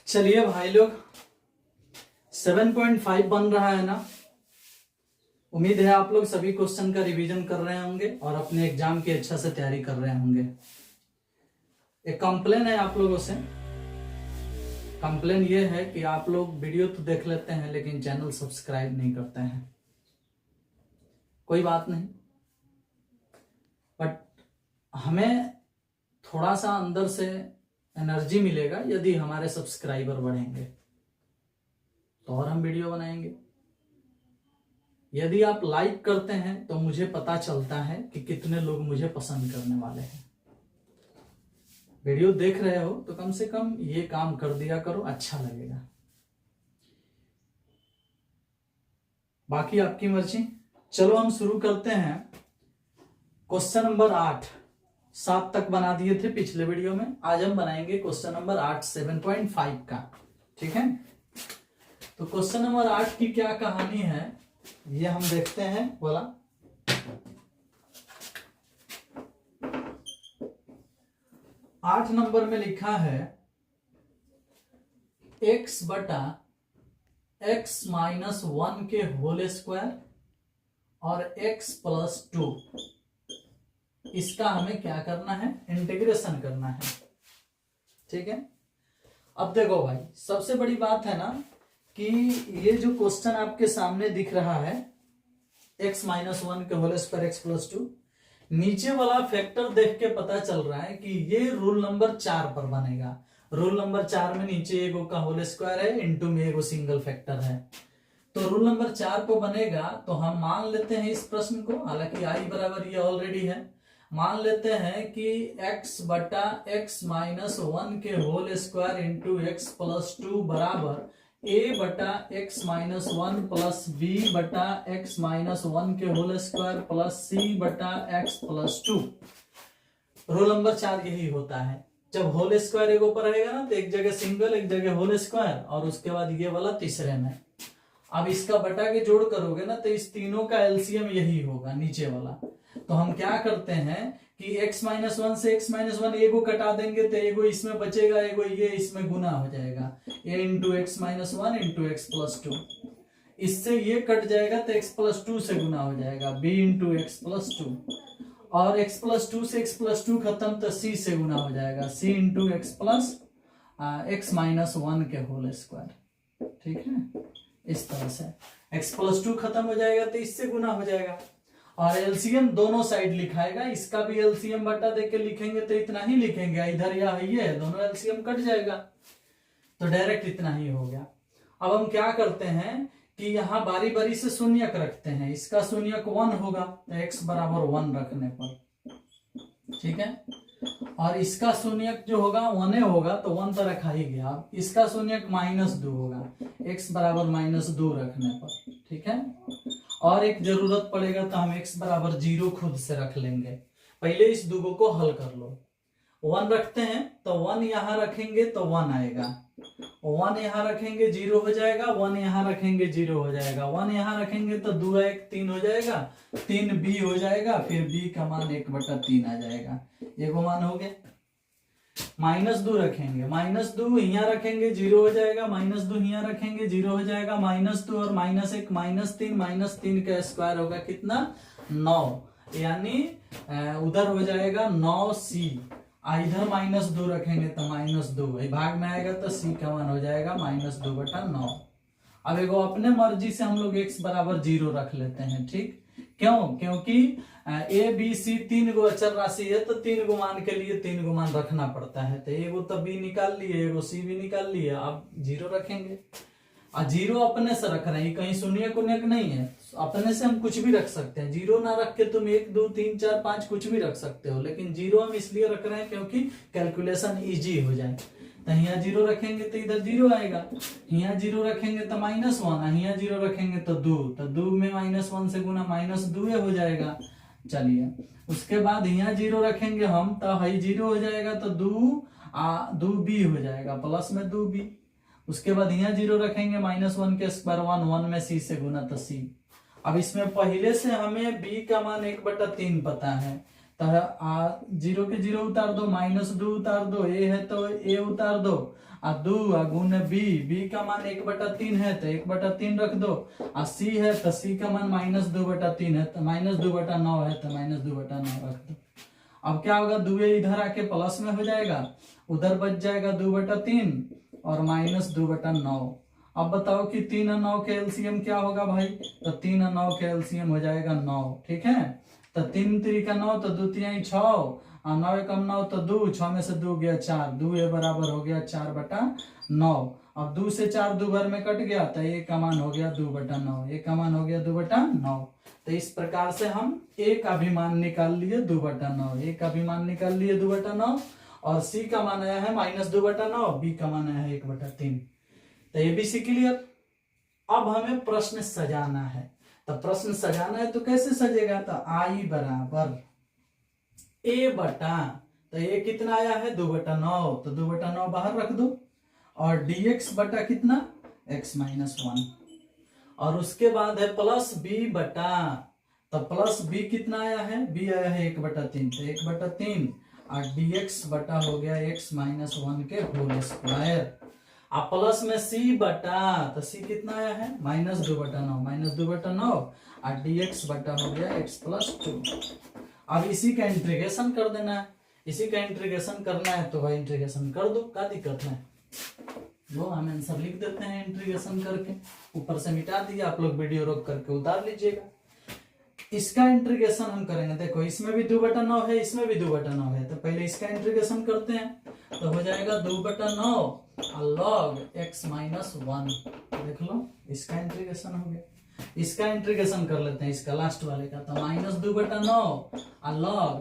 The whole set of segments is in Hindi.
चलिए भाई लोग 7.5 बन रहा है ना। उम्मीद है आप लोग सभी क्वेश्चन का रिवीजन कर रहे होंगे और अपने एग्जाम की अच्छा से तैयारी कर रहे होंगे। एक कंप्लेन है आप लोगों से। कंप्लेन ये है कि आप लोग वीडियो तो देख लेते हैं लेकिन चैनल सब्सक्राइब नहीं करते हैं। कोई बात नहीं, बट हमें थोड़ा सा अंदर से एनर्जी मिलेगा यदि हमारे सब्सक्राइबर बढ़ेंगे तो और हम वीडियो बनाएंगे। यदि आप लाइक करते हैं तो मुझे पता चलता है कि कितने लोग मुझे पसंद करने वाले हैं। वीडियो देख रहे हो तो कम से कम ये काम कर दिया करो, अच्छा लगेगा। बाकी आपकी मर्जी। चलो हम शुरू करते हैं। क्वेश्चन नंबर 8 7 तक बना दिए थे पिछले वीडियो में। आज हम बनाएंगे क्वेश्चन नंबर 8 7.5 का। ठीक है, तो क्वेश्चन नंबर 8 की क्या कहानी है ये हम देखते हैं। बोला 8 नंबर में लिखा है x बटा x माइनस 1 के होल स्क्वायर और x प्लस 2। इसका हमें क्या करना है, इंटीग्रेशन करना है। ठीक है, अब देखो भाई, सबसे बड़ी बात है ना कि ये जो क्वेश्चन आपके सामने दिख रहा है x माइनस 1 के होल स्क्वायर x प्लस 2, नीचे वाला फैक्टर देख के पता चल रहा है कि ये रूल नंबर 4 पर बनेगा। रूल नंबर 4 में नीचे एगो का होल स्क्वायर है, इनटू में एगो सिंगल फैक्टर है, तो रूल नंबर 4 पर बनेगा। तो हम मान लेते हैं इस प्रश्न को, हालांकि i बराबर ये ऑलरेडी है, मान लेते हैं कि x बटा x माइनस 1 के whole square into x plus 2 बराबर a बटा x माइनस 1 प्लस b बटा x माइनस 1 के होल स्क्वायर प्लस c बटा x प्लस 2। रूल नंबर 4 यही होता है। जब होल स्क्वायर एक ऊपर रहेगा ना तो एक जगह सिंगल एक जगह होल स्क्वायर और उसके बाद ये वाला तीसरे में। अब इसका बटा के जोड़ करोगे ना तो इस तीनों का एलसीएम यही होगा नीचे वाला। तो हम क्या करते हैं कि x माइनस 1 से x माइनस 1 एगो कटा देंगे तो एगो इसमें बचेगा, एगो ये इसमें गुना हो जाएगा, a into x minus 1 into x plus 2। इससे ये कट जाएगा तो x प्लस 2 से गुना हो जाएगा, b इंटू एक्स प्लस 2, और x प्लस 2 से x प्लस 2 खत्म तो c से गुना हो जाएगा, c into x plus x minus 1 के होल स्क्वायर। ठीक है, इस तरह से x प्लस 2 खत्म हो जाएगा तो इससे गुना हो जाएगा, और एलसीएम दोनों साइड लिखाएगा। इसका भी एलसीएम बटा देके लिखेंगे तो इतना ही लिखेंगे, इधर या ये है, दोनों एलसीएम कट जाएगा तो डायरेक्ट इतना ही हो गया। अब हम क्या करते हैं कि यहाँ बारी बारी से शून्यक रखते हैं। इसका शून्यक 1 होगा तो x बराबर 1 रखने पर, ठीक है, और इसका शून्यक जो होगा 1 होगा तो 1 तो रखा ही गया। अब इसका शून्यक -2 होगा x बराबर -2 रखने पर। ठीक है, और एक जरूरत पड़ेगा तो हम x बराबर 0 खुद से रख लेंगे। पहले इस दुगो को हल कर लो। 1 रखते हैं तो 1 यहां रखेंगे तो 1 आएगा, 1 यहां रखेंगे 0 हो जाएगा, 1 यहां रखेंगे 0 हो जाएगा, 1 यहां रखेंगे तो 2 1 3 हो जाएगा, 3b हो जाएगा, फिर b का मान 1/3 आ जाएगा। एगो मान हो गया। -2 रखेंगे, -2 यहाँ रखेंगे 0 हो जाएगा, -2 यहाँ रखेंगे 0 हो जाएगा, -2 और -1 -3 का स्क्वायर होगा कितना, 9, यानी उधर हो जाएगा 9c। इधर -2 रखेंगे तो -2 भाग में आएगा तो c का मान हो जाएगा -2/9। अब एगो अपने मर्जी से हम लोग x बराबर 0 रख लेते हैं। ठीक, क्यों? क्योंकि a b c 3 गो अचर राशि है तो 3 गो मान के लिए 3 गो मान रखना पड़ता है। तो एगो तो b निकाल लिए, एगो c भी निकाल लिए, अब 0 रखेंगे। और 0 अपने से रख रहे हैं, कहीं शून्य कुन्यक नहीं है, अपने से हम कुछ भी रख सकते हैं। 0 ना रख के तुम 1 2 3 4 5 कुछ भी रख सकते हो, लेकिन 0 हम इसलिए रख रहे हैं क्योंकि कैलकुलेशन इजी हो जाए। तो यहाँ 0 रखेंगे तो इधर 0 आएगा, यहाँ 0 रखेंगे तो -1, यहाँ 0 रखेंगे तो 2, तो 2 में -1 से गुना -2 हो जाएगा। चलिए, उसके बाद यहाँ 0 रखेंगे हम तो हाई 0 हो जाएगा तो 2b हो जाएगा, प्लस में 2b। उसके बाद यहाँ 0 रखेंगे -1 के स्क्वायर 1 में c से गुना तो c। अब इसमें पहले से हमें b का मान 1/3 पता है, तो 0 के 0 उतार दो, -2 उतार दो, a है तो a उतार दो, आ 2 आ गुने बी का मान 1/3 है तो 1/3 रख दो। आ सी है तो सी का मान -2/3 है तो -2/9 है तो -2/9 रख दो। अब क्या होगा, 2 इधर आके प्लस में हो जाएगा, उधर बच जाएगा 2/3 और -2/9। अब बताओ कि 3 और 9 के एलसीएम क्या होगा भाई, तो 3 और 9 के एलसीएम हो जाएगा 9। ठीक है, तो 3 3 का 9 तो 2 3 6 और 9 एकम 9 तो 2, 6 में से 2 गया 4, 2 ये बराबर हो गया 4/9। अब 2 से 4 2 बार में कट गया तो ए का मान हो गया 2/9, ए का मान हो गया 2/9। तो इस प्रकार से हम ए का भी मान निकाल लिए 2/9, ए का भी मान निकाल लिए 2/9 और सी का मान आया है -2/9, बी का मान आया है 1/3। तो एबीसी क्लियर। अब हमें प्रश्न सजाना है, तो प्रश्न सजाना है तो कैसे सजेगा, तो आई बराबर ए बटा, तो ये कितना आया है 2/9, तो 2/9 बाहर रख दो और dx बटा कितना x-1 और उसके बाद है प्लस बी बटा, तो प्लस बी कितना आया है, बी आया है 1/3, तो 1/3 और dx बटा हो गया x-1 के होल स्क्वायर। अब प्लस में सी बटा, तो सी कितना आया है -2/9 और dx बटा हो गया x+2। अब इसी का इंटीग्रेशन कर देना है, इसी का इंटीग्रेशन करना है तो भाई इंटीग्रेशन कर दो, क्या दिक्कत है, वो हम आंसर लिख देते हैं इंटीग्रेशन करके, ऊपर से मिटा दिया, आप लोग वीडियो रोक करके उतार लीजिएगा। इसका इंटीग्रेशन हम करेंगे, देखो इसमें भी 2/9 है, इसमें भी 2/9 है, तो पहले इसका इंटीग्रेशन करते हैं, तो हो जाएगा 2/9 log x-1। देख लो इसका इंटीग्रेशन हो गया, इसका इंटीग्रेशन कर लेते हैं, इसका लास्ट वाले का, तो -2/9 log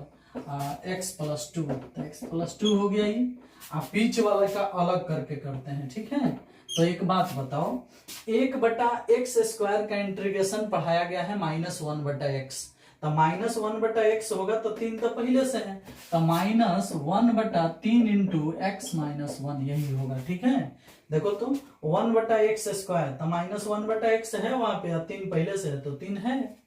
x+2, तो x+2 हो गया ये। आप बीच वाले का अलग करके करते हैं, ठीक है। तो एक बात बताओ, 1/x² का इंटीग्रेशन पढ़ाया गया है -1/x, तो -1/x होगा तो 3 तो पहले से है, तो -1/3 इंटू x-1 यही होगा, ठीक है। देखो तो 1/x², तो -1/x है वहां पे, 3 पहले से है तो 3 है।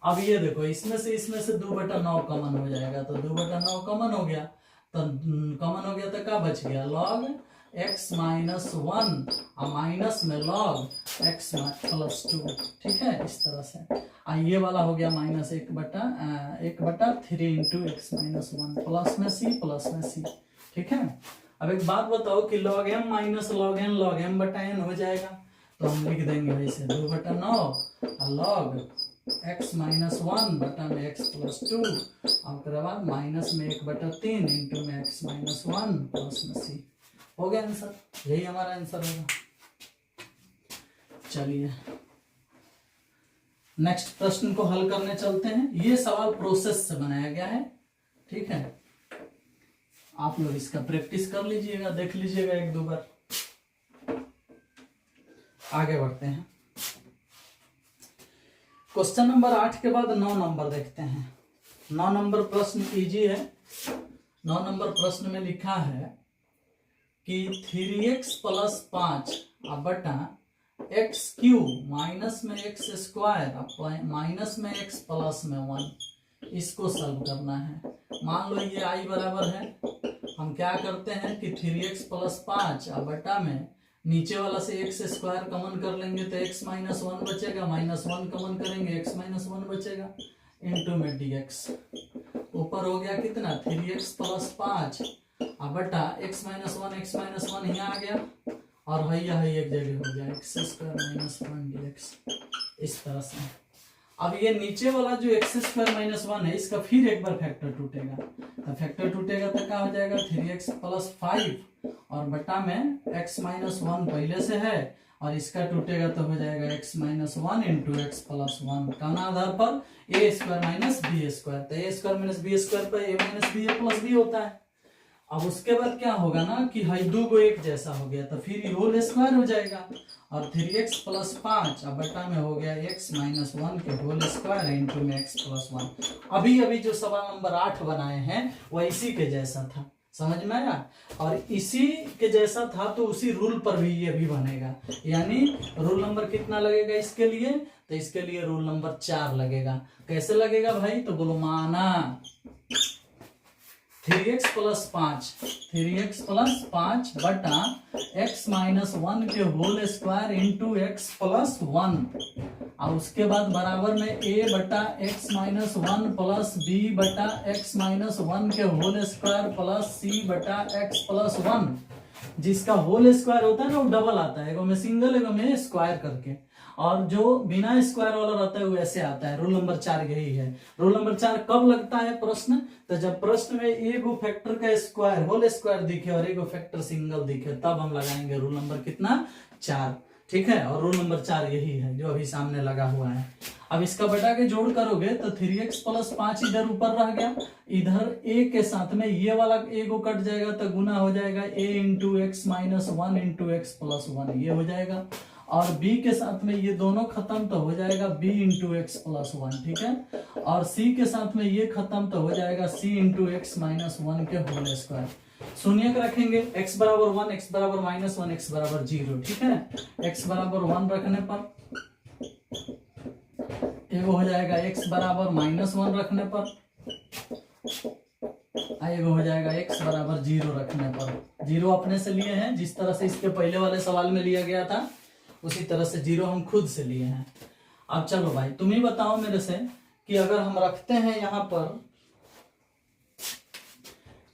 अब ये देखो इसमें से 2/9 कॉमन हो जाएगा, तो 2/9 कॉमन हो गया, तो क्या बच गया log x-1 और माइनस में log x+2, ठीक है। इस तरह से ये वाला हो गया -1/3 इंटू x-1 प्लस में सी, ठीक है। अब एक बात बताओ कि log m minus log n बटा n हो जाएगा, तो हम लिख देंगे वैसे 2/9 log x-1 बटा में x+2 और बाद माइनस में 1/3 इंटू में x-1 प्लस में सी, हो गया आंसर, यही हमारा आंसर होगा। चलिए नेक्स्ट प्रश्न को हल करने चलते हैं। ये सवाल प्रोसेस से बनाया गया है, ठीक है। आप लोग इसका प्रैक्टिस कर लीजिएगा, देख लीजिएगा 1-2 बार। आगे बढ़ते हैं, क्वेश्चन नंबर 8 के बाद 9 नंबर देखते हैं। 9 नंबर प्रश्न इजी है। 9 नंबर प्रश्न में लिखा है कि 3x + 5 बटा x³ माइनस में x² माइनस में x प्लस में 1, इसको सॉल्व करना है। मान लो ये i बराबर है, हम क्या करते हैं कि 3x + 5 बटा में नीचे वाला से x² कॉमन कर लेंगे तो x-1 बचेगा, -1 कॉमन करेंगे x-1 बचेगा, इनटू में dx। ऊपर हो गया कितना 3x + 5 बटा x-1 यहाँ आ गया और भैया एक जगह हो गया x² - 1 dx। इस तरह से अब ये नीचे वाला जो x² - 1 है, इसका फिर एक बार फैक्टर टूटेगा, तो फैक्टर टूटेगा तो क्या हो जाएगा 3x + 5 और बटा में x-1 पहले से है और इसका टूटेगा तो हो जाएगा x-1 इंटू x+1 का आधार पर a² - b², तो a² - b² पर a - b प्लस b होता है। अब उसके बाद क्या होगा ना कि हाई 2 को एक जैसा हो गया तो फिर होल स्क्वायर हो जाएगा और 3x + 5 बटा में हो गया x-1 के होल स्क्वायर इंटू में x+1। अभी जो सवाल नंबर 8 बनाए हैं वह इसी के जैसा था, समझ में आया। और इसी के जैसा था तो उसी रूल पर भी ये भी बनेगा, यानी रूल नंबर कितना लगेगा इसके लिए, तो इसके लिए रूल नंबर 4 लगेगा। कैसे लगेगा भाई, तो बोलो माना 3x प्लस 5 बटा x माइनस 1 के whole square into x plus 1 और उसके बाद बराबर में a बटा x माइनस 1 प्लस b बटा x माइनस 1 के होल स्क्वायर प्लस c बटा x प्लस 1। जिसका होल स्क्वायर होता है ना वो डबल आता है, एगो में सिंगल एगो में स्क्वायर करके, और जो बिना स्क्वायर वाला रहता है वो ऐसे आता है। रूल नंबर 4 यही है। रूल नंबर 4 कब लगता है प्रश्न? तो जब प्रश्न में एगो फैक्टर का स्क्वायर होल स्क्वायर दिखे और एगो फैक्टर सिंगल दिखे तब हम लगाएंगे रूल नंबर कितना 4। ठीक है, और रूल नंबर 4 यही है जो अभी सामने लगा हुआ है। अब इसका बटा के जोड़ करोगे तो 3x प्लस 5 इधर ऊपर रह गया, इधर a के साथ में ये वाला a को कट जाएगा तो गुना हो जाएगा a into x minus 1 into x plus 1 ये हो जाएगा, और b के साथ में ये दोनों खत्म तो हो जाएगा b इंटू एक्स प्लस 1। ठीक है, और c के साथ में ये खत्म तो हो जाएगा c इंटू एक्स माइनस 1 के होल स्क्वायर। शून्यक रखेंगे, x बराबर 1, x बराबर माइनस 1, x बराबर 0। ठीक है, x बराबर 1 रखने पर एगो हो जाएगा x बराबर माइनस 1 रखने पर, एगो हो जाएगा x बराबर 0 रखने पर। 0 अपने से लिए हैं, जिस तरह से इसके पहले वाले सवाल में लिया गया था उसी तरह से 0 हम खुद से लिए हैं। अब चलो भाई तुम ही बताओ मेरे से कि अगर हम रखते हैं यहाँ पर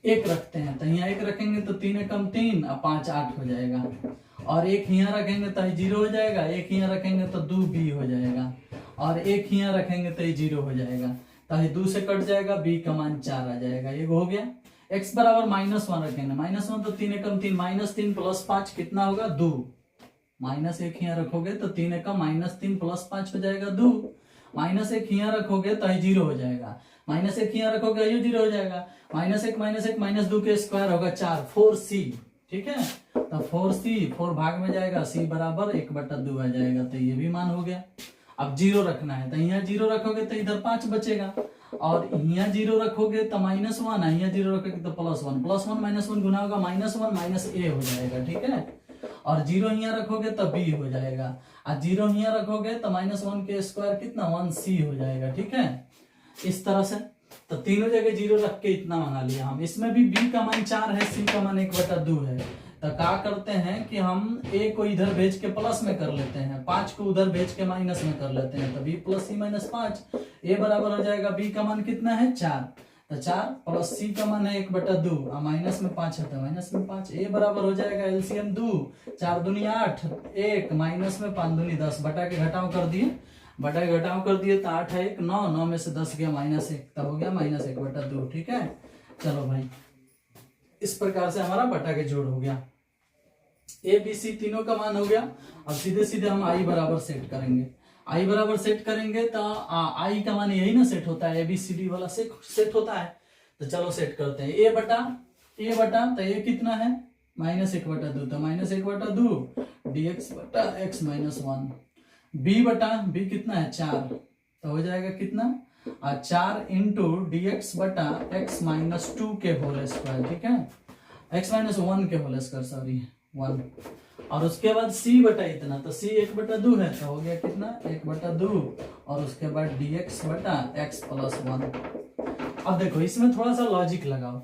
1 रखते हैं तो यहाँ 1 रखेंगे तो 3 एकम 3 और 5 8 हो जाएगा, और 1 यहाँ रखेंगे तो 0 हो जाएगा, 1 यहाँ रखेंगे तो 2 b हो जाएगा, और 1 यहाँ रखेंगे तो 0 हो जाएगा, तो 2 से कट जाएगा, b का मान 4 आ जाएगा। ये हो गया। x बराबर माइनस 1 रखेंगे, माइनस 1 तो 3 एकम 3, माइनस 3 प्लस 5 कितना होगा 2, माइनस 1 यहाँ रखोगे तो 3 एकम माइनस 3 प्लस 5 हो जाएगा 2, माइनस 1 यहाँ रखोगे तो 0 हो जाएगा, माइनस 1 यहाँ रखोगे ये 0 हो जाएगा, माइनस 1 माइनस 2 के स्क्वायर होगा 4, 4c। ठीक है, तो 4c 4 भाग में जाएगा, c बराबर 1/2 आ जाएगा, तो ये भी मान हो गया। अब 0 रखना है तो यहाँ 0 रखोगे तो इधर 5 बचेगा, और यहाँ 0 रखोगे तो माइनस 1, यहाँ 0 रखोगे तो प्लस 1, प्लस 1 माइनस 1 गुना होगा माइनस 1 माइनस a हो जाएगा। ठीक है, और 0 यहाँ रखोगे तो b हो जाएगा, और 0 यहाँ रखोगे तो माइनस 1 के स्क्वायर कितना 1c हो जाएगा। ठीक है, इस तरह से तो तीनों जगह 0 रख के इतना मंगा लिया हम। इसमें भी b का मान 4 है, c का मान 1/2 है, तो क्या करते हैं कि हम a को इधर भेज के प्लस में कर लेते हैं, 5 को उधर भेज के माइनस में कर लेते हैं, तो b plus c minus 5, a बराबर हो जाएगा b का मान कितना है 4, तो 4 प्लस c का मान है 1/2 और माइनस में 5 है तो माइनस में 5, a बराबर हो जाएगा एलसीएम 2, 4 दूनी 8, 1 माइनस में 5 दूनी 10, बटा के घटाव कर दिए, बटा के घटाव कर दिए तो 8 है 1, 9, 9 में से 10 गया माइनस 1, तब हो गया माइनस 1/2। ठीक है, चलो भाई इस प्रकार से हमारा बटा के जोड़ हो गया, ए बी सी तीनों का मान हो गया। अब सीधे सीधे हम आई बराबर सेट करेंगे, आई बराबर सेट करेंगे तो आई का मान यही ना सेट होता है, ए बी सी डी वाला सेट होता है, तो चलो सेट करते हैं। ए बटा तो ये कितना है -1/2, तो -1/2 dx बटा x माइनस 1, b बटा b कितना है 4, तो हो जाएगा कितना 4 इंटू dx बटा x माइनस 2 के होल स्क्वायर। ठीक है, x माइनस 1 के होल स्क्वायर, सॉरी 1, और उसके बाद c बटा इतना, तो c 1/2 है, तो हो गया कितना 1/2, और उसके बाद dx बटा x प्लस 1। अब देखो इसमें थोड़ा सा लॉजिक लगाओ,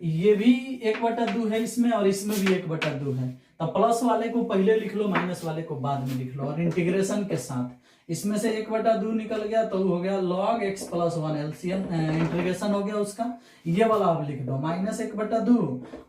ये भी 1/2 है इसमें और इसमें भी 1/2 है, तो प्लस वाले को पहले लिख लो, माइनस वाले को बाद में लिख लो, और इंटीग्रेशन के साथ इसमें से 1/2 निकल गया तो हो गया log x plus 1, LCM integration हो गया उसका, ये वाला आप लिख दो -1/2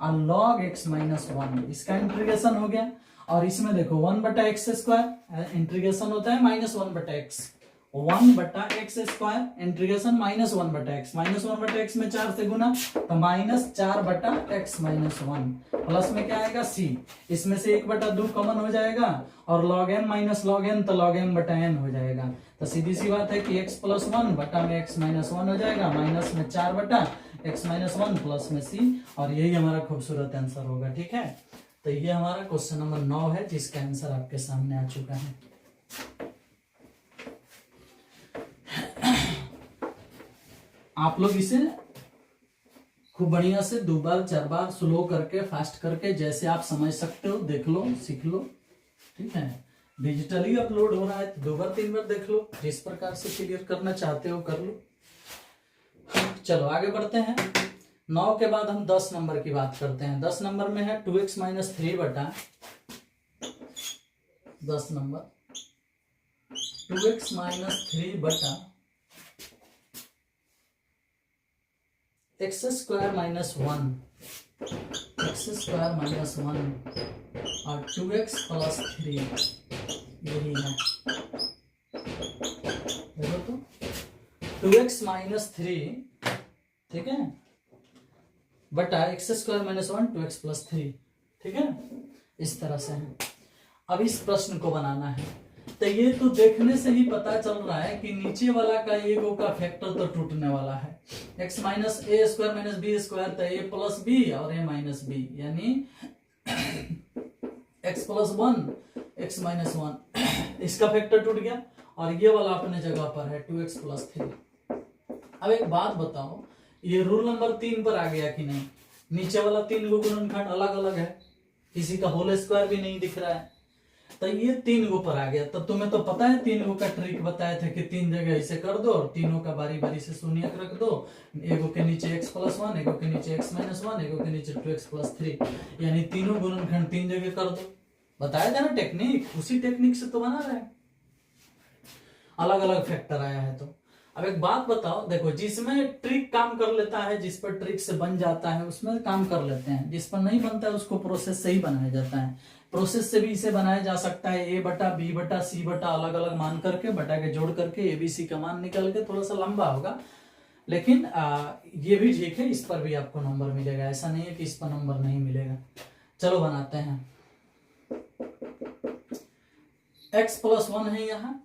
और log x माइनस 1, इसका इंटीग्रेशन हो गया। और इसमें देखो 1/x स्क्वायर इंटीग्रेशन होता है -1/x, 1/x square integration -1/x में 4 से गुना तो -4/x माइनस 1, प्लस में क्या आएगा c, इसमें से 1/2 कॉमन हो जाएगा, और log n minus log n तो log m बटा n हो जाएगा, तो सीधी सी बात है कि x प्लस 1 बटा में x माइनस 1 हो जाएगा, माइनस में 4/x माइनस 1 प्लस में c, और यही हमारा खूबसूरत आंसर होगा। ठीक है, तो ये हमारा क्वेश्चन नंबर 9 है जिसका आंसर आपके सामने आ चुका है। आप लोग इसे खूब बढ़िया से 2 बार 4 बार स्लो करके फास्ट करके जैसे आप समझ सकते हो देख लो, सीख लो। ठीक है, डिजिटली अपलोड हो रहा है तो 2 बार 3 बार देख लो, जिस प्रकार से क्लियर करना चाहते हो कर लो। चलो आगे बढ़ते हैं। 9 के बाद हम 10 नंबर की बात करते हैं। 10 नंबर में है 2x माइनस 3 बटा 10 नंबर 2x माइनस 3 बटा x square minus 1 x square minus 1 और 2x प्लस 3 यही है। देखो तो 2x माइनस 3 ठीक है बटा x square minus 1 2x plus 3 ठीक है, इस तरह से है। अब इस प्रश्न को बनाना है तो ये तो देखने से ही पता चल रहा है कि नीचे वाला का एगो का फैक्टर तो टूटने वाला है। x माइनस ए स्क्वायर माइनस बी स्क्वायर तो ए प्लस बी और ए माइनस बी यानी x प्लस 1 x माइनस 1 इसका फैक्टर टूट गया और ये वाला अपने जगह पर है 2x प्लस 3। अब एक बात बताओ, ये रूल नंबर 3 पर आ गया कि नहीं? नीचे वाला 3 गो गुणनखंड अलग अलग है, किसी का होल स्क्वायर भी नहीं दिख रहा है, तो ये 3 गो पर आ गया। तो तुम्हें तो पता है 3 गो का ट्रिक बताए थे कि 3 जगह इसे कर दो और तीनों का बारी बारी से शून्य रख दो, एगो के नीचे x प्लस 1 एगो के नीचे x माइनस 1 एगो के नीचे 2x प्लस 3 यानी तीनों गुणनखंड 3 जगह कर दो। बताया था ना टेक्निक, उसी टेक्निक से तो बना रहे हैं। अलग अलग फैक्टर आया है तो अब एक बात बताओ, देखो जिसमें ट्रिक काम कर लेता है, जिस पर ट्रिक से बन जाता है उसमें काम कर लेते हैं, जिस पर नहीं बनता है उसको प्रोसेस से ही बनाया जाता है। प्रोसेस से भी इसे बनाया जा सकता है a बटा b बटा c बटा अलग अलग मान करके बटा के जोड़ करके abc का मान निकल के, थोड़ा सा लंबा होगा लेकिन ये भी ठीक है, इस पर भी आपको नंबर मिलेगा, ऐसा नहीं है कि इस पर नंबर नहीं मिलेगा। चलो बनाते हैं। x प्लस 1 है यहाँ,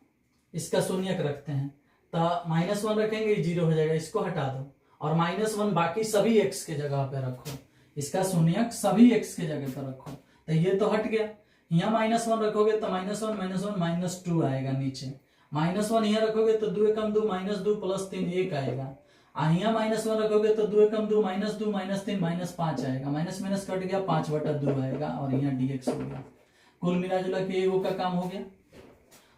इसका शून्यक रखते हैं तो माइनस 1 रखेंगे 0 हो जाएगा, इसको हटा दो और माइनस 1 बाकी सभी x के जगह पे रखो, इसका शून्यक सभी x के जगह पर रखो तो ये तो हट गया। यहाँ माइनस 1 रखोगे तो माइनस 1 माइनस 2 आएगा नीचे, माइनस 1 यहाँ रखोगे तो 2 एकम 2 माइनस 2 प्लस 3 1 आएगा, यहाँ माइनस 1 रखोगे तो 2 एकम 2 माइनस 2 माइनस 3 माइनस 5 आएगा, माइनस माइनस कट गया 5 बटा 2 आएगा और यहाँ dx हो गया। कुल मिला जुला के एगो का काम हो गया।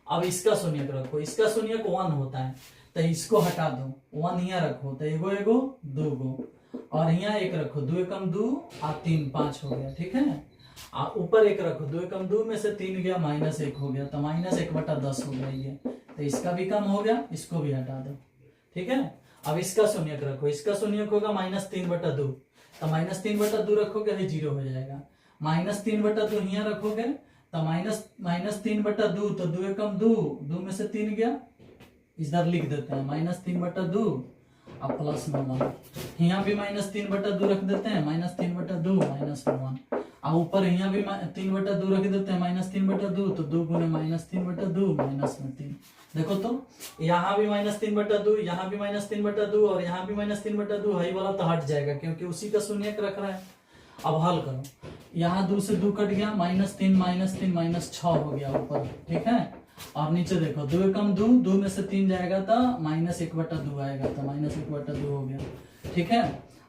अब इसका शून्यक रखो, इसका शून्यक 1 होता है तो इसको हटा दो, 1 यहाँ रखो तो एगो एगो 2 गो और यहाँ 1 रखो, 2 एकम 2 और 3 5 हो गया, ठीक है। ऊपर 1 रखो, 2 एकम 2 में से 3 गया माइनस 1 हो गया तो माइनस 1 बटा 10 हो गया ये, तो इसका भी काम हो गया, इसको भी हटा दो, ठीक है। अब इसका शून्यक रखो, इसका शून्यक होगा माइनस 3 बटा 2 तो माइनस 3 बटा 2 रखोगे 0 हो जाएगा, माइनस 3 बटा 2 यहाँ रखोगे तो माइनस 3 बटा 2 तो 2 एकम 2 2 में से 3 गया, इधर लिख देते हैं माइनस 3 बटा 2 और प्लस 1, यहाँ भी माइनस 3 बटा 2 रख देते हैं, माइनस 3 बटा 2 माइनस 1 और ऊपर यहाँ भी 3 बटा 2 रख देते हैं, माइनस 3 बटा 2 तो 2 गुने माइनस 3 बटा 2 माइनस में 3। देखो तो यहाँ भी माइनस 3 बटा 2 यहाँ भी माइनस 3 बटा 2 और यहाँ भी माइनस 3 बटा 2, हाई वाला तो हट जाएगा क्योंकि उसी का शून्यक रख रहा है। अब हल करो, यहाँ 2 से 2 कट गया, माइनस 3 माइनस 6 हो गया ऊपर, ठीक है। और नीचे देखो 2 एकम 2 2 में से 3 जाएगा तो माइनस 1 बटा 2 आएगा तो माइनस 1 बटा 2 हो गया, ठीक है।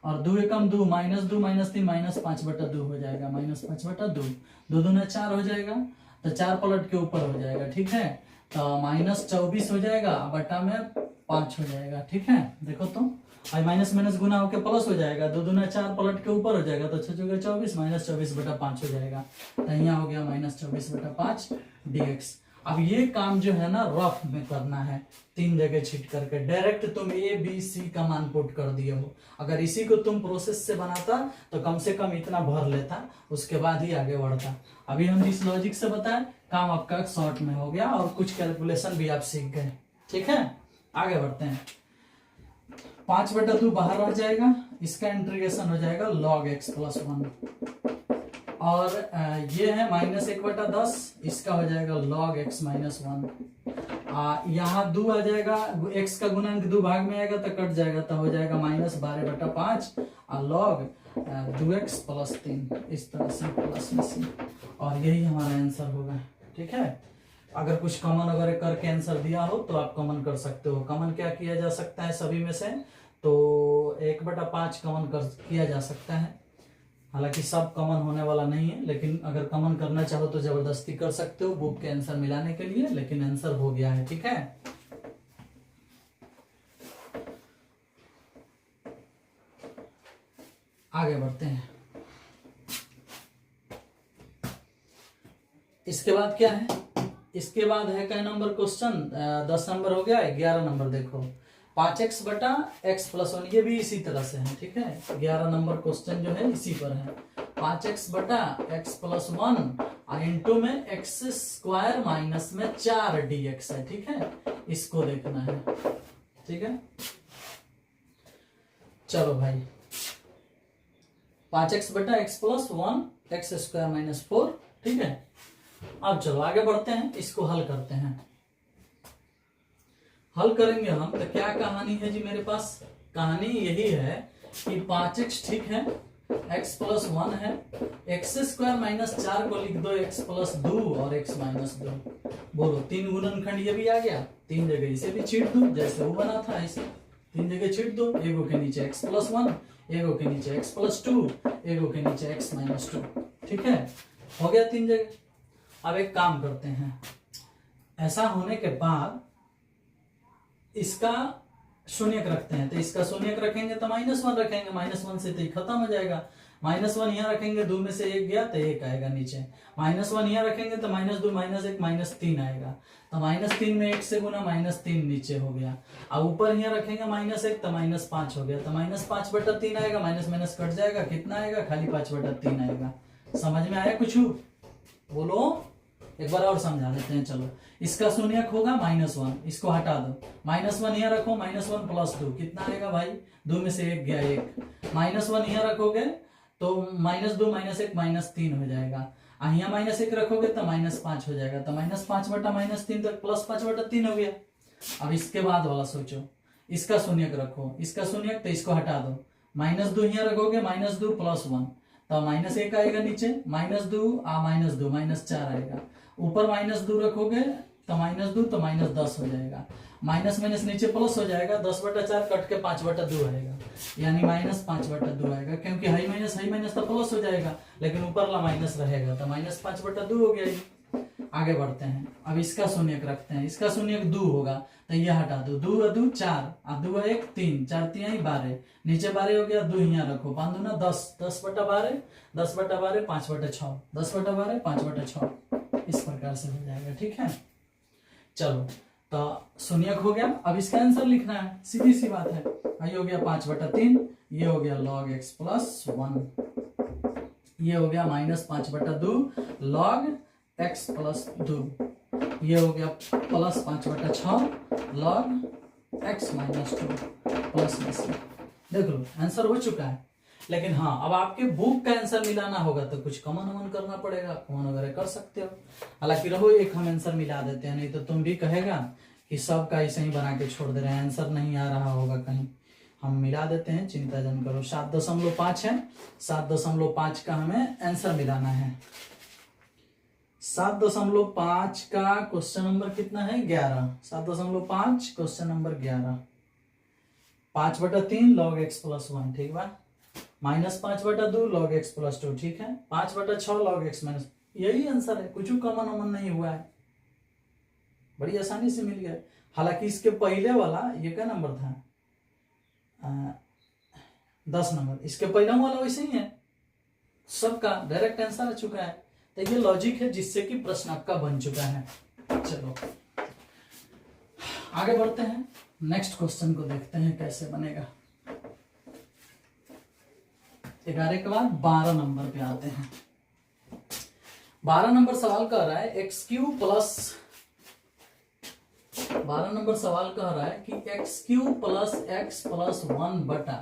और 2 एकम 2 माइनस 2 माइनस 3 माइनस 5 बटा 2 हो जाएगा, माइनस 5 बटा 2, 2 दूना 4 हो जाएगा तो 4 पलट के ऊपर हो जाएगा, ठीक है। तो माइनस 24 हो जाएगा बटा में 5 हो जाएगा, ठीक है। देखो तो और माइनस माइनस गुना होकर प्लस हो जाएगा, 2 दूना 4 पलट के ऊपर हो जाएगा तो 6 चौके 24 माइनस 24 बटा 5 हो जाएगा, तो यहाँ हो गया माइनस 24 बटा 5 dx। अब ये काम जो है ना रफ में करना है, 3 जगह छिट करके, डायरेक्ट तुम ए बी सी का मान पुट कर दिए हो। अगर इसी को तुम प्रोसेस से बनाता तो कम से कम इतना भर लेता, उसके बाद ही आगे बढ़ता। अभी हम जिस लॉजिक से बताएं काम आपका शॉर्ट में हो गया और कुछ कैलकुलेशन भी आप सीख गए, ठीक है। आगे बढ़ते हैं। 5 बटा 2 बाहर रह जाएगा, इसका इंटीग्रेशन हो जाएगा log x प्लस 1 और ये है माइनस 1 बटा 10, इसका हो जाएगा log x माइनस 1। यहाँ 2 आ जाएगा, x का गुणांक 2 भाग में आएगा तो कट जाएगा तो हो जाएगा माइनस 12 बटा 5 और log 2x प्लस 3, इस तरह से प्लस में सी, और यही हमारा आंसर होगा, ठीक है। अगर कुछ कॉमन अगर करके आंसर दिया हो तो आप कॉमन कर सकते हो। कॉमन क्या किया जा सकता है सभी में से, तो 1 बटा 5 कॉमन किया जा सकता है, हालांकि सब कॉमन होने वाला नहीं है, लेकिन अगर कॉमन करना चाहो तो जबरदस्ती कर सकते हो बुक के आंसर मिलाने के लिए, लेकिन आंसर हो गया है, ठीक है। आगे बढ़ते हैं। इसके बाद क्या है, इसके बाद है क्या नंबर क्वेश्चन, 10 नंबर हो गया। 11 नंबर देखो, 5x बटा x प्लस 1, ये भी इसी तरह से है, ठीक है। 11 नंबर क्वेश्चन जो है इसी पर है, 5x बटा x प्लस 1 इंटू में एक्स स्क्वायर माइनस में 4 dx है, ठीक है। इसको देखना है, ठीक है। चलो भाई, 5x बटा x plus 1 x square minus 4, ठीक है। अब चलो आगे बढ़ते हैं, इसको हल करते हैं। हल करेंगे हम तो क्या कहानी है जी मेरे पास, कहानी यही है कि 5x ठीक है, x प्लस 1 है, एक्स स्क्वायर माइनस 4 को लिख दो x प्लस 2 और x माइनस 2। बोलो 3 गुणनखंड ये भी आ गया, 3 जगह इसे भी छीट दो जैसे वो बना था, ऐसे 3 जगह छीट दो, एगो के नीचे x प्लस 1, एगो के नीचे x प्लस 2, एगो के नीचे x माइनस 2, ठीक है। हो गया 3 जगह। अब एक काम करते हैं, ऐसा होने के बाद इसका शून्यक रखते हैं, तो इसका शून्यक रखेंगे तो -1 रखेंगे, -1 से तो ये खत्म हो जाएगा। -1 यहाँ रखेंगे, 2 में से 1 गया तो 1 आएगा नीचे, -1 यहाँ रखेंगे तो -2 -1 -3 आएगा, तो -3 में 1 से गुना -3 नीचे हो गया। अब ऊपर यहाँ रखेंगे -1 तो -5 हो गया, तो -5 बटा 3 आएगा, माइनस माइनस कट जाएगा, कितना आएगा, खाली 5 बटा 3 आएगा। समझ में आया कुछ? बोलो एक बार और समझा देते हैं। चलो, इसका शून्यक होगा -1, इसको हटा दो, -1 यहाँ रखो, -1 प्लस 2 कितना आएगा भाई, 2 में से 1 गया 1, -1 यहाँ रखोगे तो -2 -1 -3 हो जाएगा, यहाँ -1 रखोगे तो -5 हो जाएगा, तो -5 बटा -3 तक +5 बटा 3 हो गया। अब इसके बाद वाला सोचो, इसका शून्यक रखो, इसका शून्यक तो इसको हटा दो, -2 यहाँ रखोगे, -2 प्लस 1 तो -1 आएगा नीचे, -2 -4 आएगा, ऊपर -2 रखोगे तो -2 तो -10 हो जाएगा, माइनस माइनस नीचे प्लस हो जाएगा, 10 बटा 4 कट के 5 बटा 2 आएगा, यानी -5 बटा 2 आएगा, क्योंकि हाई माइनस तो प्लस हो जाएगा, लेकिन ऊपर ला माइनस रहेगा, तो -5 बटा 2 हो गया। आगे बढ़ते हैं, अब इसका शून्यक रखते हैं, इसका शून्यक 2 होगा तो ये हटा दो, 2 2 4 और 2 1 3, 4 3 12, नीचे 12 हो गया, 2 यहाँ रखो, 5 दूना 10, 10 बटा 12, 10 बटा 12 5 बटा 6, 10 बटा 12 5 बटा 6, इस प्रकार से हो जाएगा, ठीक है। चलो, तो शून्यक हो गया, अब इसका आंसर लिखना है, सीधी सी बात है, ये हो गया 5 बटा 3, ये हो गया log x प्लस 1, ये हो गया -5 बटा 2 log x प्लस 2, ये हो गया +5 बटा 6 log x माइनस 2 प्लस में से। देख लो आंसर हो चुका है, लेकिन हाँ अब आपके बुक का आंसर मिलाना होगा तो कुछ कॉमन वमन करना पड़ेगा, कॉमन वगैरह कर सकते हो, हालांकि रहो एक हम आंसर मिला देते हैं, नहीं तो तुम भी कहेगा कि सब का ऐसे ही बना के छोड़ दे रहे हैं, आंसर नहीं आ रहा होगा कहीं, हम मिला देते हैं, चिंता जन करो। 7.5 है, 7.5 का हमें आंसर मिलाना है। 7.5 का क्वेश्चन नंबर कितना है, 11, 7.5 क्वेश्चन नंबर 11, 5 बटा 3 log x प्लस 1, ठीक बा, -5 बटा 2 log x प्लस 2, ठीक है, 5 बटा 6 log x माइनस, यही आंसर है, कुछ कॉमन वमन नहीं हुआ है, बड़ी आसानी से मिल गया। हालांकि इसके पहले वाला ये क्या नंबर था, 10 नंबर, इसके पहले वाला वैसे ही है, सबका डायरेक्ट आंसर आ चुका है, तो ये लॉजिक है जिससे कि प्रश्न आपका बन चुका है। चलो आगे बढ़ते हैं, नेक्स्ट क्वेश्चन को देखते हैं कैसे बनेगा। 11 के बाद 12 नंबर पे आते हैं। 12 नंबर सवाल कह रहा है x³ प्लस, 12 नंबर सवाल कह रहा है कि x³ प्लस x प्लस 1 बटा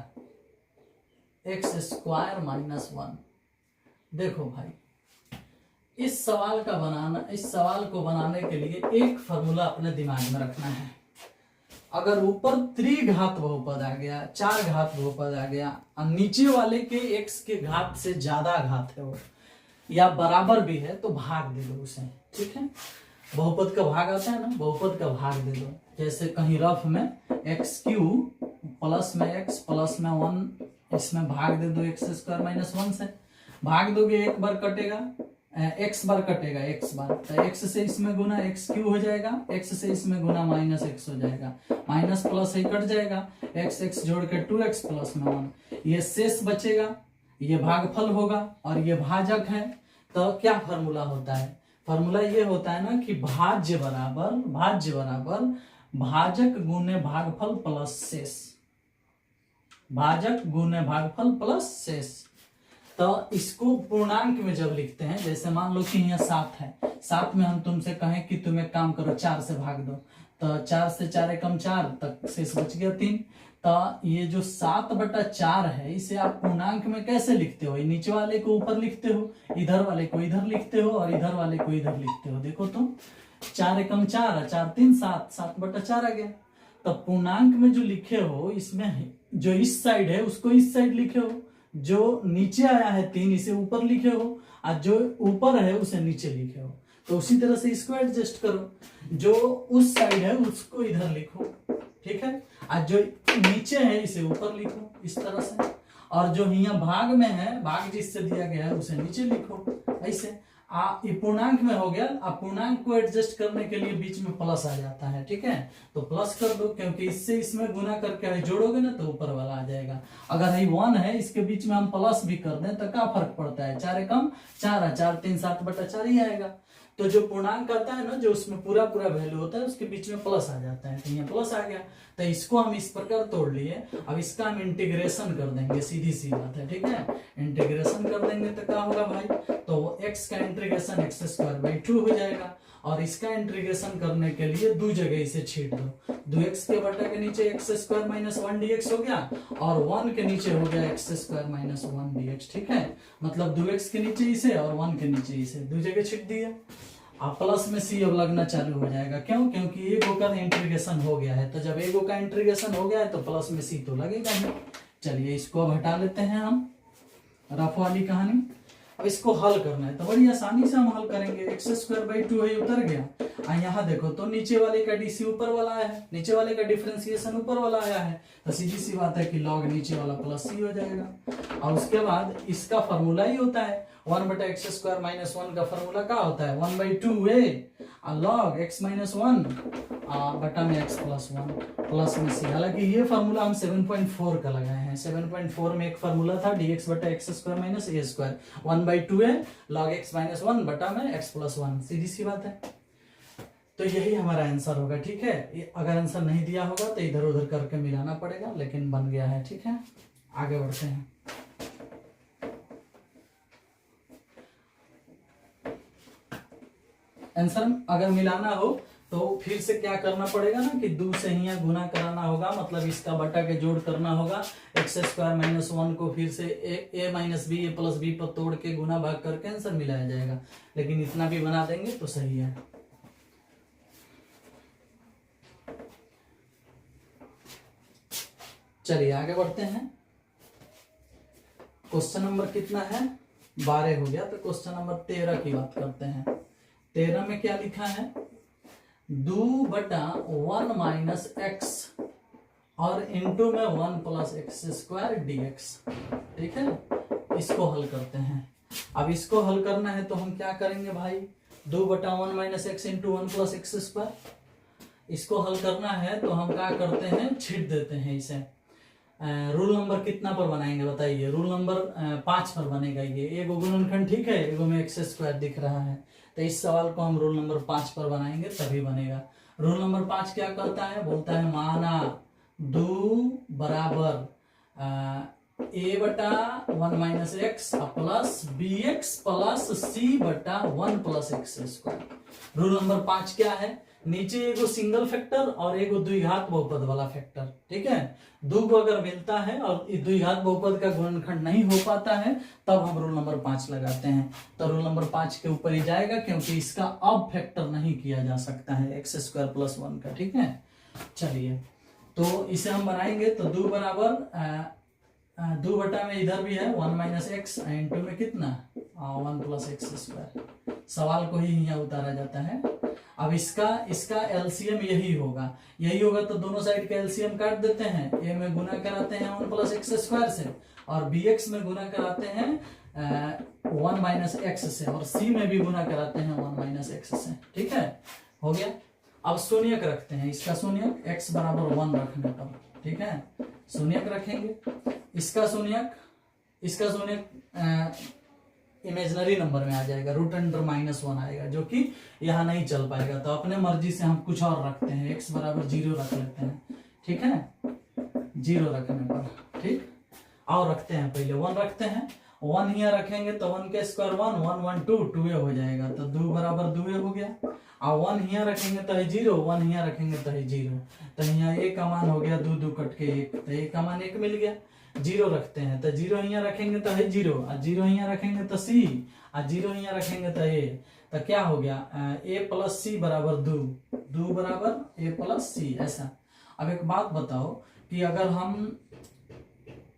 x स्क्वायर माइनस 1। देखो भाई, इस सवाल को बनाने के लिए एक फॉर्मूला अपने दिमाग में रखना है। अगर ऊपर त्रिघात बहुपद आ गया, 4 घात बहुपद आ गया और नीचे वाले के x के घात से ज्यादा घात है वो, या बराबर भी है, तो भाग दे दो उसे, ठीक है। बहुपद का भाग आता है ना, बहुपद का भाग दे दो, जैसे कहीं रफ में x³ प्लस में x प्लस में 1, इसमें भाग दे दो x स्क्वायर माइनस 1 से, भाग दोगे एक बार कटेगा, x बार कटेगा, x बार, तो x से इसमें गुना x³ हो जाएगा, x से इसमें गुना -x हो जाएगा, माइनस प्लस ही कट जाएगा, x जोड़ के 2x प्लस में 1, ये शेष बचेगा, ये भागफल होगा और ये भाजक है। तो क्या फॉर्मूला होता है? फॉर्मूला ये होता है ना कि भाज्य बराबर भाजक गुने भागफल प्लस शेष, भाजक गुने भागफल प्लस शेष। तो इसको पूर्णांक में जब लिखते हैं, जैसे मान लो कि यहाँ 7 है, 7 में हम तुमसे कहें कि तुम एक काम करो 4 से भाग दो, तो 4 से 4 एकम 4 तक शेष बच गया 3। तो ये जो 7/4 है इसे आप पूर्णांक में कैसे लिखते हो? नीचे वाले को ऊपर लिखते हो, इधर वाले को इधर लिखते हो और इधर वाले को इधर लिखते हो। देखो तुम 4 एकम 4, 4 3 7, 7/4 आ गया। तो पूर्णांक में जो लिखे हो इसमें जो इस साइड है उसको इस साइड लिखे हो, जो नीचे आया है 3 इसे ऊपर लिखे हो और जो ऊपर है उसे नीचे लिखे हो। तो उसी तरह से इसको एडजस्ट करो, जो उस साइड है उसको इधर लिखो, ठीक है, और जो नीचे है इसे ऊपर लिखो इस तरह से, और जो यहाँ भाग में है, भाग जिससे दिया गया है उसे नीचे लिखो ऐसे। ये पूर्णांक में हो गया। अब पूर्णांक को एडजस्ट करने के लिए बीच में प्लस आ जाता है, ठीक है, तो प्लस कर दो, क्योंकि इससे इसमें गुना करके जोड़ोगे ना तो ऊपर वाला आ जाएगा। अगर ये 1 है इसके बीच में हम प्लस भी कर दें तो क्या फर्क पड़ता है? 4 एकम 4, 4 3 7/4 ही आएगा। तो जो पूर्णांक करता है ना, जो उसमें पूरा वैल्यू होता है उसके बीच में प्लस आ जाता है, तो यहाँ प्लस आ गया। तो इसको हम इस प्रकार तोड़ लिए। अब इसका हम इंटीग्रेशन कर देंगे, सीधी सी बात है, ठीक है। इंटीग्रेशन कर देंगे तो क्या होगा भाई? तो x का इंटीग्रेशन x² 2 हो जाएगा, और इसका इंटीग्रेशन करने के लिए दो जगह इसे छीट दो। 2x के बटा के नीचे x² - 1 dx हो गया, और 1 के नीचे हो गया x² - 1 dx, ठीक है। मतलब 2x के नीचे इसे और 1 के नीचे इसे दो जगह छीट दिया। अब प्लस में c अब लगना चालू हो जाएगा। क्यों? क्योंकि एगो का इंटीग्रेशन हो गया है, तो जब एगो का इंटीग्रेशन हो गया है तो प्लस में c तो लगेगा ही। चलिए इसको अब हटा लेते हैं हम, रफ वाली कहानी। अब इसको हल करना है तो बड़ी आसानी से हम हल करेंगे। x² 2 है, उतर गया। यहाँ देखो तो नीचे वाले का dc ऊपर वाला आया है, नीचे वाले का डिफरेंशिएशन ऊपर वाला आया है, तो सीधी सी बात है कि log नीचे वाला प्लस c हो जाएगा। और उसके बाद इसका फॉर्मूला ही होता है 1/x² - 1 का फॉर्मूला क्या होता है? 1/2a log x - 1 बटा में x + 1 प्लस में c। हालांकि ये फॉर्मूला हम 7.4 का लगाए हैं। 7.4 में एक फॉर्मूला था dx/x² - a², 1/2a log x - 1 बटा में x + 1। सीधी सी बात है। तो यही हमारा आंसर होगा, ठीक है। अगर आंसर नहीं दिया होगा तो इधर उधर करके मिलाना पड़ेगा, लेकिन बन गया है, ठीक है। आगे बढ़ते हैं। आंसर अगर मिलाना हो तो फिर से क्या करना पड़ेगा ना कि 2 से ही गुना कराना होगा, मतलब इसका बटा के जोड़ करना होगा। x² - 1 को फिर से a - b a + b पर तोड़ के गुना भाग करके आंसर मिलाया जाएगा, लेकिन इतना भी बना देंगे तो सही है। चलिए आगे बढ़ते हैं। क्वेश्चन नंबर कितना है? 12 हो गया, तो क्वेश्चन नंबर 13 की बात करते हैं। 13 में क्या लिखा है? 2/1 - x और इंटू में 1 + x² dx, ठीक है। इसको हल करते हैं। अब इसको हल करना है तो हम क्या करेंगे भाई? 2/1 - x इंटू 1 + x²। इसको हल करना है तो हम क्या करते हैं? छीट देते हैं इसे। रूल नंबर कितना पर बनाएंगे बताइए? रूल नंबर 5 पर बनेगा। ये एगो गुणनखंड, ठीक है, एगो में x² दिख रहा है, तो इस सवाल को हम रूल नंबर 5 पर बनाएंगे तभी बनेगा। रूल नंबर 5 क्या कहता है? बोलता है माना 2 बराबर a/1 - x plus bx plus c/1 + x²। Rule number 5 क्या है? नीचे एगो सिंगल फैक्टर और एगो द्विघात बहुपद वाला फैक्टर, ठीक है। दो को अगर मिलता है और द्विघात बहुपद का गुणनखंड नहीं हो पाता है तब हम रूल नंबर 5 लगाते हैं। तो रूल नंबर 5 के ऊपर ही जाएगा, क्योंकि इसका अब फैक्टर नहीं किया जा सकता है x² + 1 का, ठीक है। चलिए तो इसे हम बनाएंगे तो 2 बराबर 2 बटा में इधर भी है 1 - x इंटू में कितना 1 + x²। सवाल को ही यहाँ उतारा जाता है। अब इसका एलसीएम यही होगा तो दोनों साइड का एलसीएम काट देते हैं। a में गुना कराते हैं 1 + x² से, और bx में गुना कराते हैं 1 - x से, और c में भी गुना कराते हैं 1 - x से, ठीक है। हो गया। अब शून्यक रखते हैं। इसका शून्यक x = 1 रखने पर, ठीक है, शून्यक रखेंगे। इसका शून्यक इसका शून्य इमेजिनरी नंबर में आ जाएगा, रूट अंडर -1 आएगा, जो कि यहाँ नहीं चल पाएगा। तो अपने मर्जी से हम कुछ और रखते हैं, x बराबर 0 रख लेते हैं, ठीक है, 0 रखने पर, ठीक। और रखते हैं, पहले 1 रखते हैं, 1 यहाँ रखेंगे तो 1 के स्क्वायर 1, 1 1 2, 2 हो जाएगा, तो 2 बराबर 2 हो गया। और 1 यहाँ रखेंगे तो है 0, 1 यहाँ रखेंगे तो है 0, तो यहाँ a का मान हो गया 2 2 कट के 1, तो a का मान 1 मिल गया। 0 रखते हैं तो 0 यहाँ रखेंगे तो है 0, और 0 यहाँ रखेंगे तो c, और 0 यहाँ रखेंगे तो a, तो क्या हो गया, a प्लस सी बराबर 2, 2 बराबर a प्लस सी, ऐसा। अब एक बात बताओ कि अगर हम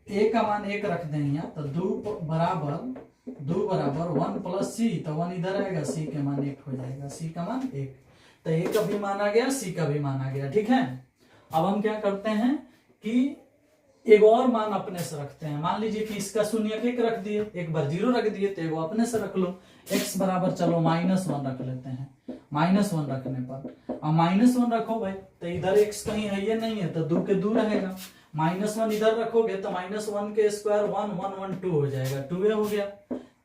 a का मान 1 रख दें यहाँ, तो 2 बराबर 1 प्लस सी, तो 1 इधर आएगा, c के मान 1 हो जाएगा, c का मान 1, तो a का भी मान आ गया, c का भी मान आ गया, ठीक है। अब हम क्या करते हैं कि एक और मान अपने से रखते हैं। मान लीजिए कि इसका शून्य 1 रख दिए, एक बार 0 रख दिए, तो एगो अपने से रख लो। x बराबर चलो -1 रख लेते हैं, -1 रखने पर, अब -1 रखो भाई, तो इधर x कहीं है ये नहीं है, तो 2 के 2 रहेगा, -1 इधर रखोगे तो -1 के स्क्वायर 1 1 1 2 हो जाएगा, 2 हो गया।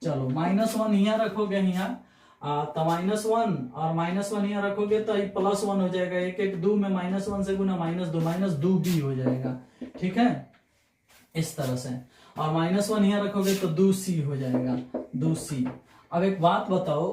चलो -1 यहाँ रखोगे, यहाँ तो -1 और -1 यहाँ रखोगे तो +1 हो जाएगा, 1 1 2 में -1 से गुना -2 b हो जाएगा, ठीक है, इस तरह से। और -1 यहाँ रखोगे तो 2c हो जाएगा, 2c। अब एक बात बताओ,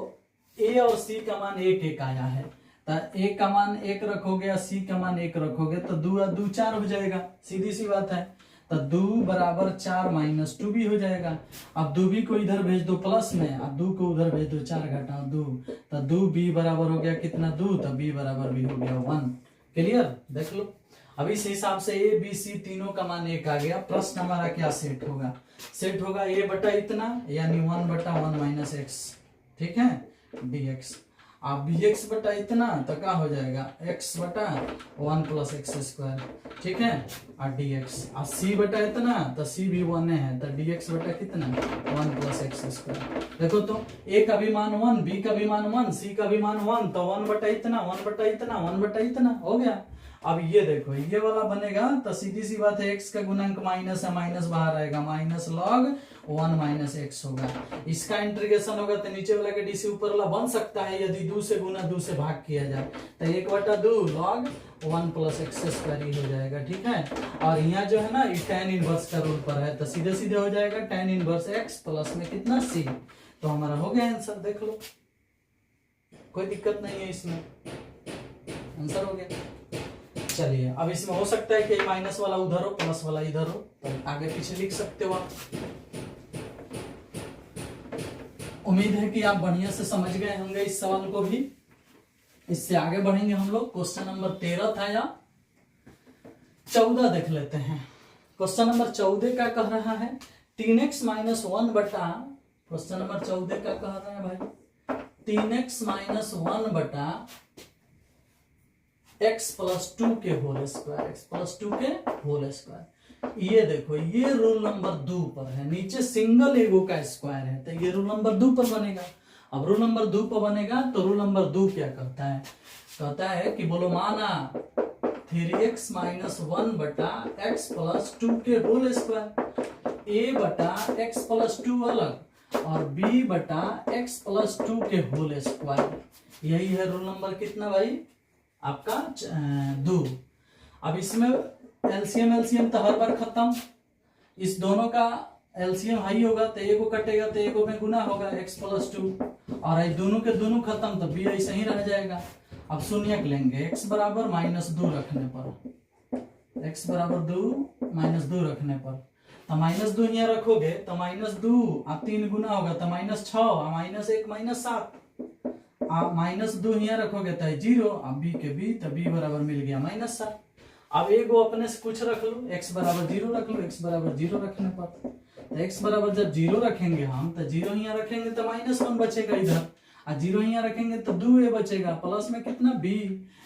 a और c का मान 1 1 आया है, तो a का मान 1 रखोगे और c का मान 1 रखोगे तो 2 और 2 4 हो जाएगा, सीधी सी बात है। तो 2 बराबर 4 -2b हो जाएगा। अब 2b को इधर भेज दो प्लस में, अब 2 को उधर भेज दो, 4 घटाओ 2, तो 2b बराबर हो गया कितना, 2, तो b बराबर भी हो गया 1। क्लियर, देख लो। अब इस हिसाब से a b c तीनों का मान 1 आ गया। प्रश्न हमारा क्या सेट होगा, सेट होगा a बटा इतना, यानी 1 बटा 1 - x, ठीक है, dx। अब bx बटा इतना तो क्या हो जाएगा, x बटा 1 प्लस x स्क्वायर, ठीक है, और dx। और c बटा इतना तो c भी 1 है, तो dx बटा कितना, 1 प्लस x स्क्वायर। देखो तो a का भी मान 1, b का भी मान 1, c का भी मान 1, तो 1 बटा इतना 1 बटा इतना 1 बटा इतना हो गया। अब ये देखो, ये वाला बनेगा तो सीधी सी बात है, x का गुणांक माइनस है, माइनस बाहर आएगा, -log 1 - x होगा। इसका इंटीग्रेशन होगा तो नीचे वाला के डी से ऊपर वाला बन सकता है, यदि 2 से गुना 2 से भाग किया जाए, तो 1 बटा 2 log 1 प्लस x स्क्वायर ही हो जाएगा, ठीक है। और यहाँ जो है ना, ये tan इनवर्स का रूल पर है, तो सीधे सीधे हो जाएगा tan इनवर्स x प्लस में कितना c, तो हमारा हो गया आंसर। देख लो, कोई दिक्कत नहीं है इसमें, आंसर हो गया। चलिए, अब इसमें हो सकता है कि माइनस वाला उधर हो, प्लस वाला इधर हो, तो आगे पीछे लिख सकते हो आप। उम्मीद है कि आप बढ़िया से समझ गए होंगे इस सवाल को भी। इससे आगे बढ़ेंगे हम लोग। क्वेश्चन नंबर 13 था, या 14 देख लेते हैं। क्वेश्चन नंबर 14 का कह रहा है 3x - 1 बटा, क्वेश्चन नंबर 14 का कह रहा है भाई 3x - 1 बटा x प्लस 2 के होल स्क्वायर, x प्लस 2 के होल स्क्वायर। ये देखो, ये रूल नंबर 2 पर है, नीचे सिंगल एगो का स्क्वायर है, तो ये रूल नंबर 2 पर बनेगा। अब रूल नंबर 2 पर बनेगा तो रूल नंबर 2 क्या कहता है, कहता है कि बोलो माना 3x - 1 बटा x प्लस 2 के होल स्क्वायर, a बटा x प्लस 2 अलग और b बटा x प्लस 2 के होल स्क्वायर। यही है रूल नंबर कितना भाई आपका 2। अब इसमें एलसीएम तो हर बार खत्म, इस दोनों का एलसीएम हाई होगा तो एक को कटेगा तो एक में गुना होगा x प्लस 2, और ये दोनों के दोनों खत्म तो b ऐसे ही रह जाएगा। अब शून्य लेंगे, x बराबर -2 रखने पर, x बराबर 2 रखने पर, तो -2 यहाँ रखोगे तो -2 और 3 गुना होगा तो -6 और -1 -7, आप -2 यहाँ रखोगे तो 0, अब b के b, तो b बराबर मिल गया -7। अब एक वो अपने से कुछ रख लो, x बराबर 0 रख लो, x बराबर 0 रखने पर, तो x बराबर जब 0 रखेंगे हम तो 0 यहाँ रखेंगे तो -1 बचेगा इधर, और 0 यहाँ रखेंगे तो 2a बचेगा, प्लस में कितना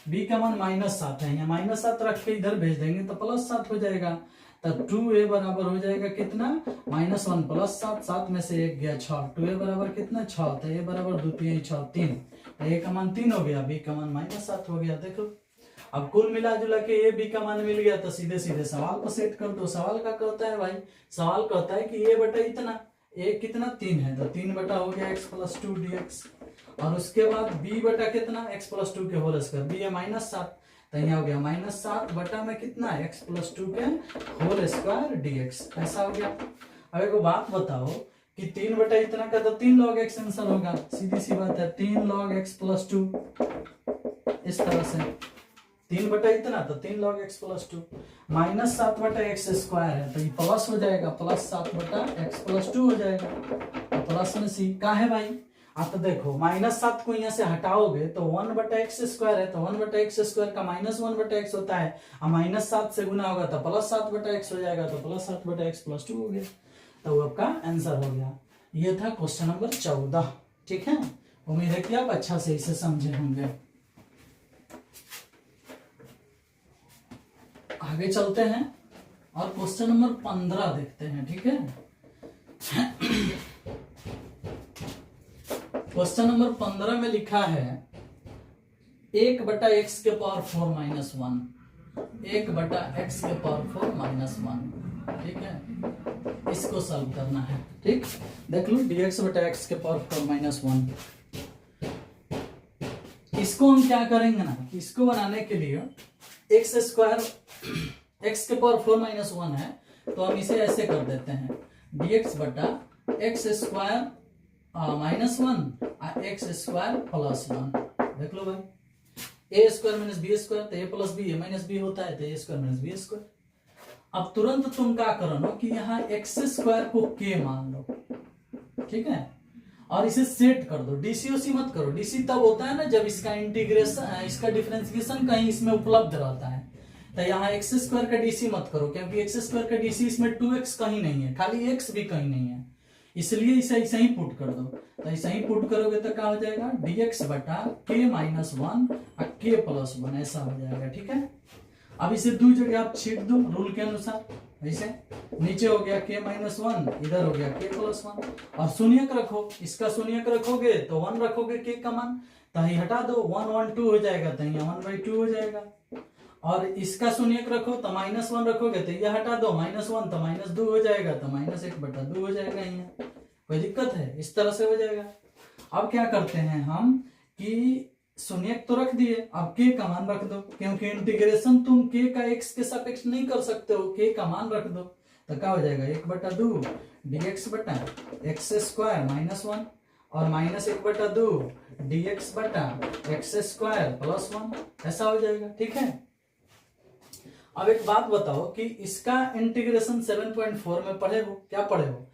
b का मान -7 है, यहाँ -7 रख के इधर भेज देंगे तो +7 हो जाएगा, तो 2a बराबर हो जाएगा कितना, -1 + 7, 7 में से 1 गया 6, 2a बराबर कितना 6, तो a बराबर 2 3 6 3, तो a का मान 3 हो गया, b का मान -7 हो गया। देखो अब कुल मिला जुला के ए बी का मान मिल गया तो सीधे सीधे सवाल पर सेट कर दो। सवाल क्या कहता है भाई, सवाल कहता है कि ए बटा इतना, ए कितना 3 है तो 3 बटा हो गया x प्लस 2 dx, और उसके बाद b बटा कितना x प्लस 2 के होल स्क्वायर, b है -7 तो यहाँ हो गया -7 बटा में कितना x प्लस 2 के होल स्क्वायर dx, ऐसा हो गया। अब एक बात बताओ कि 3 बटा इतना का तो 3 log x आंसर होगा, सीधी सी बात है 3 log x प्लस 2, इस तरह से 3 बटा इतना तो 3 log x प्लस 2, -7 बटा x स्क्वायर है तो ये प्लस हो जाएगा, +7 बटा x प्लस 2 हो जाएगा, तो प्लस में सी का है भाई। अब तो देखो -7 को यहाँ से हटाओगे तो 1 बटा x स्क्वायर है, तो 1 बटा x स्क्वायर का -1 बटा x होता है, और -7 से गुना होगा तो +7 बटा x हो जाएगा, तो +7 बटा x प्लस 2 हो गया, तो वो आपका आंसर हो गया। ये था क्वेश्चन नंबर 14। ठीक है, उम्मीद है कि आप अच्छा से इसे समझे होंगे। आगे चलते हैं और क्वेश्चन नंबर 15 देखते हैं। ठीक है, क्वेश्चन नंबर 15 में लिखा है 1 बटा x के पावर 4 माइनस 1, 1 बटा x के पावर 4 माइनस 1। ठीक है, इसको सॉल्व करना है। ठीक, देख लो dx बटा x के पावर 4 माइनस 1, इसको हम क्या करेंगे ना, इसको बनाने के लिए x स्क्वायर x के पावर 4 माइनस 1 है तो हम इसे ऐसे कर देते हैं dx बटा x square -1 x square plus 1। देख लो भाई, a square minus B square तो a plus B minus B होता है, तो a square minus B square. अब तुरंत तुम क्या करो ना कि यहाँ x स्क्वायर को k मान लो, ठीक है, और इसे सेट कर दो, डीसी मत करो। डीसी तब होता है ना जब इसका इंटीग्रेशन, इसका डिफरेंशिएशन कहीं इसमें उपलब्ध रहता है, तो यहाँ एक्स स्क्वायर का डीसी मत करो, क्योंकि एक्स स्क्वायर का डीसी इसमें 2x कहीं नहीं है, खाली x भी कहीं नहीं है, इसलिए इसे ऐसे ही पुट कर दो। तो ऐसे ही पुट करोगे तो क्या हो जाएगा, dx बटा k माइनस 1 और k प्लस 1, ऐसा हो जाएगा। ठीक है, अब इसे दो जगह आप छीट दो रूल के अनुसार, ऐसे नीचे हो गया k माइनस 1, इधर हो गया k प्लस 1, और शून्यक रखो, इसका शून्यक रखोगे तो 1 रखोगे k का मान, तो ही हटा दो 1 1 2 हो जाएगा, तो यहाँ 1/2 हो जाएगा, और इसका शून्यक रखो तो -1 रखोगे तो यह हटा दो, -1 तो -2 हो जाएगा, तो -1/2 हो जाएगा। यहाँ कोई दिक्कत है, इस तरह से हो जाएगा। अब क्या करते हैं हम कि शून्यक तो रख दिए, अब k का मान रख दो, क्योंकि इंटीग्रेशन तुम k का x के सापेक्ष नहीं कर सकते हो, k का मान रख दो, तो क्या हो जाएगा 1/2 dx बटा x स्क्वायर -1 और -1/2 dx बटा x स्क्वायर प्लस 1, ऐसा हो जाएगा। ठीक है, अब एक बात बताओ कि इसका इंटीग्रेशन 7.4 में पढ़े हो, क्या पढ़े हो,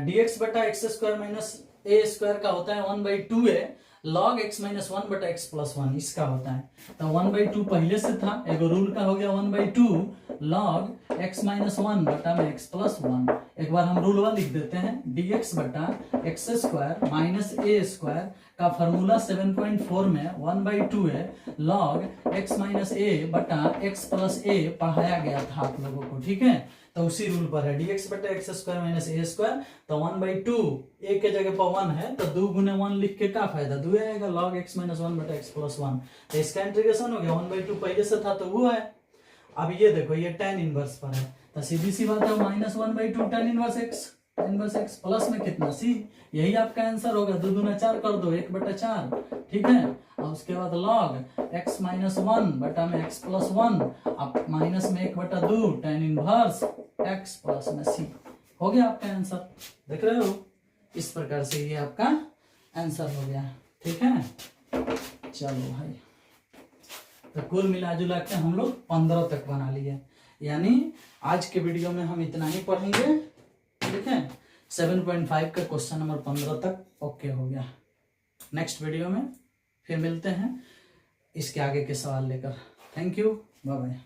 dx बटा x square minus a square का होता है 1/2 है, log x माइनस 1 बटा x प्लस 1 इसका होता है, तो 1/2 पहले से था, एक रूल का हो गया 1/2 log x माइनस 1 बटा में x प्लस 1। एक बार हम रूल लिख देते हैं, dx बटा x square minus a square का फॉर्मूला 7.4 में 1/2 है, log x माइनस a बटा x प्लस a पढ़ाया गया था आप लोगों को। ठीक है, तो उसी रूल पर है, dx बटा x square minus a square, तो 1/2 a के जगह पर 1 है तो 2 गुने 1 लिख के क्या फायदा, 2 आएगा, log x माइनस 1 बटा x प्लस 1, तो इसका इंटीग्रेशन हो गया, 1/2 पहले से था तो वो है। अब ये देखो ये tan इनवर्स पर है, तो सीधी सी बात है -1/2 tan इनवर्स x प्लस में कितना c, यही आपका आंसर होगा, 2 दूना 4 कर दो 1/4। ठीक है, और उसके बाद log x माइनस 1 बटा में x प्लस 1, अब माइनस में 1/2 tan इनवर्स x प्लस में c, हो गया आपका आंसर। देख रहे हो, इस प्रकार से ये आपका आंसर हो गया। ठीक है, चलो भाई, तो कुल मिला जुला के हम लोग 15 तक बना लिए, यानी आज के वीडियो में हम इतना ही पढ़ेंगे। ठीक है, 7.5 का क्वेश्चन नंबर 15 तक ओके हो गया। नेक्स्ट वीडियो में फिर मिलते हैं इसके आगे के सवाल लेकर। Thank you, bye bye.